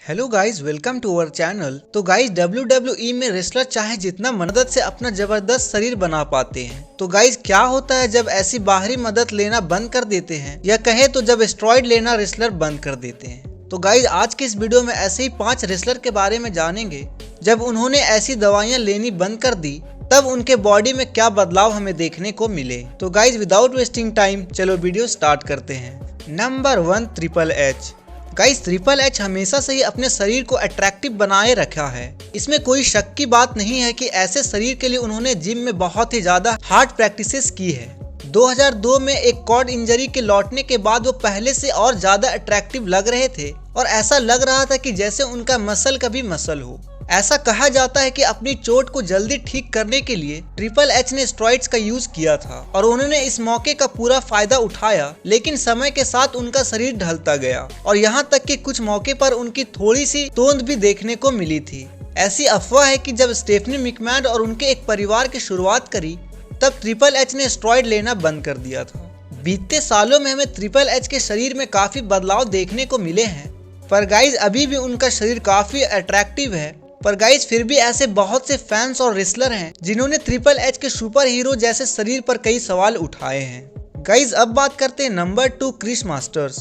Hello guys, welcome to our channel. तो guys WWE में wrestler चाहे जितना मदद से अपना जबरदस्त शरीर बना पाते हैं, तो गाइज क्या होता है जब ऐसी बाहरी मदद लेना बंद कर देते हैं, या कहे तो जब स्टेरॉइड लेना रेसलर बंद कर देते हैं। तो गाइज आज के इस वीडियो में ऐसे ही 5 रेसलर के बारे में जानेंगे जब उन्होंने ऐसी दवाइयाँ लेनी बंद कर दी तब उनके बॉडी में क्या बदलाव हमें देखने को मिले। तो गाइज विदाउट वेस्टिंग टाइम चलो वीडियो स्टार्ट करते हैं। Number 1, triple H. Guys triple H हमेशा से ही अपने शरीर को अट्रैक्टिव बनाए रखा है। इसमें कोई शक की बात नहीं है कि ऐसे शरीर के लिए उन्होंने जिम में बहुत ही ज्यादा हार्ड प्रैक्टिसेस की है। 2002 में एक कॉर्ड इंजरी के लौटने के बाद वो पहले से और ज्यादा अट्रैक्टिव लग रहे थे और ऐसा लग रहा था कि जैसे उनका मसल कभी मसल हो। ऐसा कहा जाता है कि अपनी चोट को जल्दी ठीक करने के लिए ट्रिपल एच ने स्टेरॉइड्स का यूज किया था और उन्होंने इस मौके का पूरा फायदा उठाया, लेकिन समय के साथ उनका शरीर ढलता गया और यहाँ तक कि कुछ मौके पर उनकी थोड़ी सी तोंद भी देखने को मिली थी। ऐसी अफवाह है कि जब स्टेफनी मैकमैन और उनके एक परिवार की शुरुआत करी तब ट्रिपल एच ने स्टेरॉइड लेना बंद कर दिया था। बीते सालों में हमें ट्रिपल एच के शरीर में काफी बदलाव देखने को मिले हैं, पर गाइज अभी भी उनका शरीर काफी अट्रैक्टिव है। पर गाइज फिर भी ऐसे बहुत से फैंस और रेसलर हैं जिन्होंने ट्रिपल एच के सुपर हीरो जैसे शरीर पर कई सवाल उठाए हैं। गाइज अब बात करते हैं number 2, Chris Masters.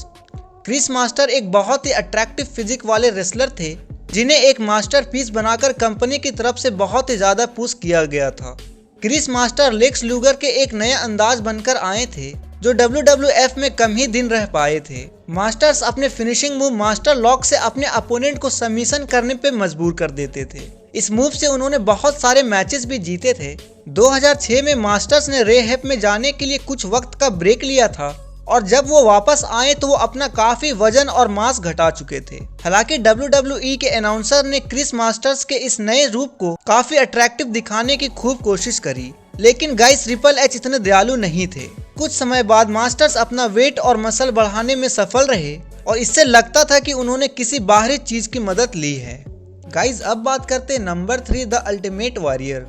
Chris Master एक बहुत ही अट्रैक्टिव फिजिक वाले रेसलर थे जिन्हें एक मास्टरपीस बनाकर कंपनी की तरफ से बहुत ही ज्यादा पुश किया गया था। क्रिस मास्टर लेक्स लूगर के एक नया अंदाज बनकर आए थे जो WWF में कम ही दिन रह पाए थे। मास्टर्स अपने फिनिशिंग मूव मास्टर लॉक से अपने अपोनेंट को सबमिशन करने पे मजबूर कर देते थे। इस मूव से उन्होंने बहुत सारे मैचेस भी जीते थे। 2006 में मास्टर्स ने रेहैब में जाने के लिए कुछ वक्त का ब्रेक लिया था और जब वो वापस आए तो वो अपना काफी वजन और मांस घटा चुके थे। हालांकि WWE के अनाउंसर ने क्रिस मास्टर्स के इस नए रूप को काफी अट्रैक्टिव दिखाने की खूब कोशिश करी, लेकिन गाइस ट्रिपल एच इतने दयालु नहीं थे। कुछ समय बाद मास्टर्स अपना वेट और मसल बढ़ाने में सफल रहे और इससे लगता था कि उन्होंने किसी बाहरी चीज की मदद ली है। गाइस अब बात करते हैं नंबर 3, द अल्टीमेट वॉरियर।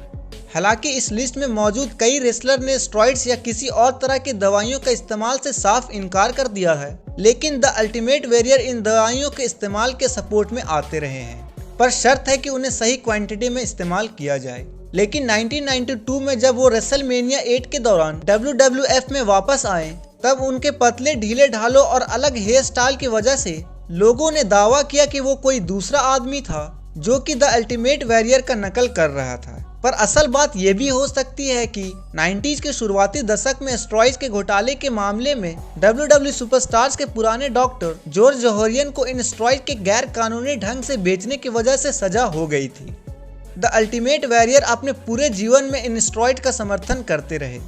हालांकि इस लिस्ट में मौजूद कई रेसलर ने स्टेरॉइड्स या किसी और तरह की दवाइयों का इस्तेमाल से साफ इनकार कर दिया है, लेकिन द अल्टीमेट वॉरियर इन दवाइयों के इस्तेमाल के सपोर्ट में आते रहे हैं, पर शर्त है कि उन्हें सही क्वांटिटी में इस्तेमाल किया जाए। लेकिन 1992 में जब वो रेसलमेनिया 8 के दौरान WWF में वापस आए तब उनके पतले ढीले ढालों और अलग हेयर स्टाइल की वजह से लोगों ने दावा किया कि वो कोई दूसरा आदमी था जो कि द अल्टीमेट वॉरियर का नकल कर रहा था। पर असल बात ये भी हो सकती है कि 90s के शुरुआती दशक में स्टेरॉइड्स के घोटाले के मामले में WWE सुपरस्टार्स के पुराने डॉक्टर जॉर्ज जोहरियन को इन स्टेरॉइड के गैर कानूनी ढंग से बेचने की वजह से सजा हो गई थी। द अल्टीमेट वॉरियर अपने पूरे जीवन में इन स्टेरॉइड का समर्थन करते रहे।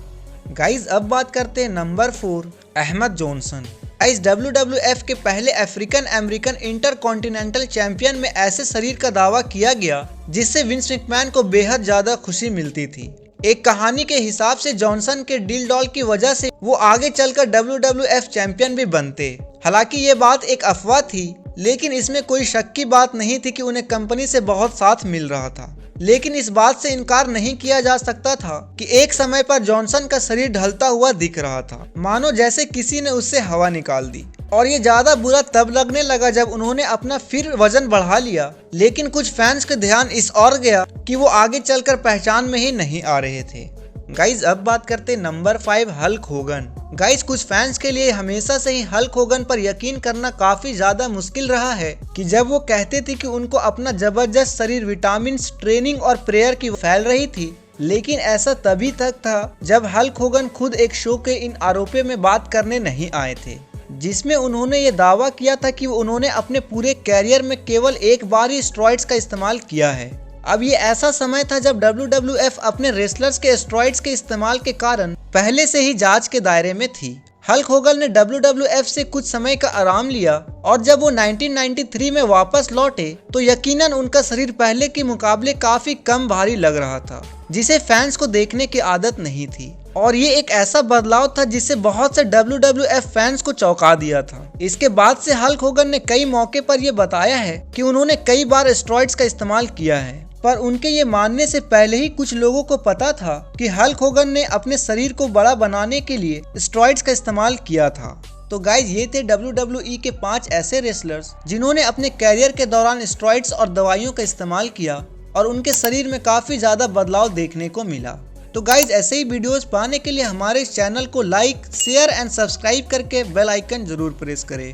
गाइज अब बात करते हैं number 4, Ahmed Johnson. Guys WWF के पहले अफ्रीकन अमेरिकन इंटरकॉन्टिनेंटल चैंपियन में ऐसे शरीर का दावा किया गया जिससे विंस मैकमैन को बेहद ज्यादा खुशी मिलती थी। एक कहानी के हिसाब से जॉनसन के डील डॉल की वजह से वो आगे चलकर WWF चैंपियन भी बनते। हालांकि ये बात एक अफवाह थी, लेकिन इसमें कोई शक की बात नहीं थी कि उन्हें कंपनी से बहुत साथ मिल रहा था। लेकिन इस बात से इनकार नहीं किया जा सकता था कि एक समय पर जॉनसन का शरीर ढलता हुआ दिख रहा था, मानो जैसे किसी ने उससे हवा निकाल दी। और ये ज्यादा बुरा तब लगने लगा जब उन्होंने अपना फिर वजन बढ़ा लिया, लेकिन कुछ फैंस का ध्यान इस ओर गया कि वो आगे चलकर पहचान में ही नहीं आ रहे थे। गाइज अब बात करते नंबर 5, हल्क होगन। गाइज कुछ फैंस के लिए हमेशा से ही हल्क होगन पर यकीन करना काफी ज्यादा मुश्किल रहा है कि जब वो कहते थे कि उनको अपना जबरदस्त शरीर विटामिन, ट्रेनिंग और प्रेयर की फैल रही थी, लेकिन ऐसा तभी तक था जब हल्क होगन खुद एक शो के इन आरोपों में बात करने नहीं आए थे, जिसमें उन्होंने ये दावा किया था कि उन्होंने अपने पूरे कैरियर में केवल एक बार ही स्टेरॉइड्स का इस्तेमाल किया है। अब ये ऐसा समय था जब WWF अपने रेसलर्स के स्टेरॉइड्स के इस्तेमाल के कारण पहले से ही जांच के दायरे में थी। हल्क होगन ने WWF से कुछ समय का आराम लिया और जब वो 1993 में वापस लौटे तो यकीनन उनका शरीर पहले के मुकाबले काफी कम भारी लग रहा था, जिसे फैंस को देखने की आदत नहीं थी। और ये एक ऐसा बदलाव था जिससे बहुत से WWF फैंस को चौंका दिया था। इसके बाद से हल्क होगन ने कई मौके पर यह बताया है कि उन्होंने कई बार स्टेरॉइड्स का इस्तेमाल किया है, पर उनके ये मानने से पहले ही कुछ लोगों को पता था कि हल्क होगन ने अपने शरीर को बड़ा बनाने के लिए स्टेरॉइड्स का इस्तेमाल किया था। तो गाइज ये थे WWE के 5 ऐसे रेसलर्स जिन्होंने अपने कैरियर के दौरान स्टेरॉइड्स और दवाइयों का इस्तेमाल किया और उनके शरीर में काफी ज्यादा बदलाव देखने को मिला। तो गाइज ऐसे ही वीडियोस पाने के लिए हमारे इस चैनल को लाइक, शेयर एंड सब्सक्राइब करके बेल आइकन जरूर प्रेस करें।